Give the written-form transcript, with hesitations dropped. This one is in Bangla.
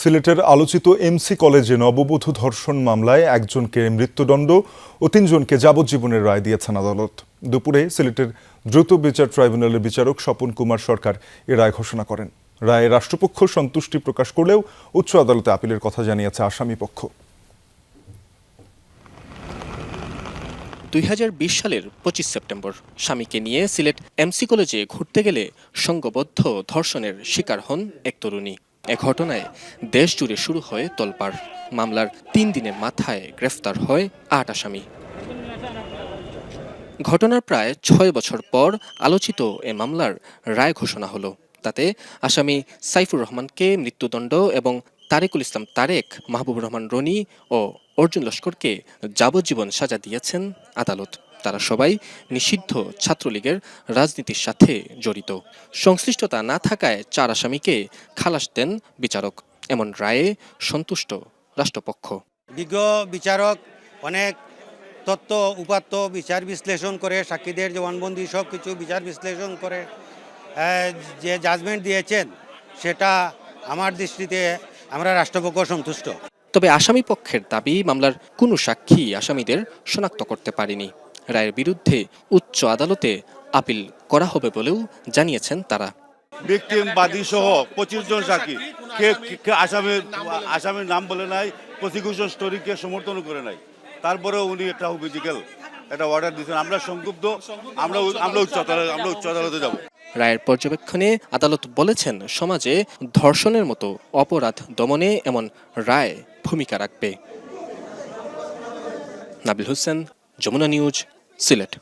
সিলেটের আলোচিত এমসি কলেজে নববধূ ধর্ষণ মামলায় একজনকে মৃত্যুদণ্ড ও 3 জনকে যাবজ্জীবনের রায় দিয়েছেন আদালত। দুপুরে সিলেটের দ্রুত বিচার ট্রাইব্যুনালের বিচারক স্বপন কুমার সরকার এ রায় ঘোষণা করেন। রায়ে রাষ্ট্রপক্ষ সন্তুষ্টি প্রকাশ করলেও উচ্চ আদালতে আপিলের কথা জানিয়েছে আসামি পক্ষ। 2020 সালের 25 সেপ্টেম্বর স্বামীকে নিয়ে সিলেট এমসি কলেজে ঘুরতে গেলে সংঘবদ্ধ ধর্ষণের শিকার হন এক তরুণী। এ ঘটনায় দেশ জুড়ে শুরু হয় তোলপাড়। মামলার 3 দিনের মাথায় গ্রেফতার হয় 8 আসামি। ঘটনার প্রায় 6 বছর পর আলোচিত এ মামলার রায় ঘোষণা হলো। তাতে আসামি সাইফুর রহমানকে মৃত্যুদণ্ড এবং তারেকুল ইসলাম তারেক, মাহবুবুর রহমান রনি ও অর্জুন লস্করকে যাবজ্জীবন সাজা দিয়েছেন আদালত। তারা সবাই নিষিদ্ধ ছাত্রলীগের রাজনীতির সাথে জড়িত। সংশ্লিষ্টতা না থাকায় 4 আসামিকে খালাস দেন বিচারক। এমন রায়ে সন্তুষ্ট রাষ্ট্রপক্ষ। বিজ্ঞ বিচারক অনেক তথ্য উপাত্ত বিচার বিশ্লেষণ করে, সাক্ষীদের জবানবন্দি সব কিছু বিচার বিশ্লেষণ করে যে জাজমেন্ট দিয়েছেন, সেটা আমার দৃষ্টিতে আমরা রাষ্ট্রপক্ষ সন্তুষ্ট। তবে আসামি পক্ষের দাবি, মামলার কোনো সাক্ষী আসামিদের শনাক্ত করতে পারেনি। রায়ের বিরুদ্ধে উচ্চ আদালতে আপিল করা হবে বলেও জানিয়েছেন তারা। ভিকটিম বাদী সহ 25 জন সাক্ষী আসামির নাম বলে নাই, প্রসিকিউশন স্টোরিকে সমর্থন করে নাই, তারপরেও উনি একটা ফিজিক্যাল একটা অর্ডার দিয়েছেন। আমরা সংক্ষুব্ধ, আমরা উচ্চ আদালতে যাব। রায়ের পর্যবেক্ষণে আদালত বলেছেন, সমাজে ধর্ষণের মতো অপরাধ দমনে এমন রায় ভূমিকা রাখবে। নাবিল হোসেন, যমুনা নিউজ, সিলেট।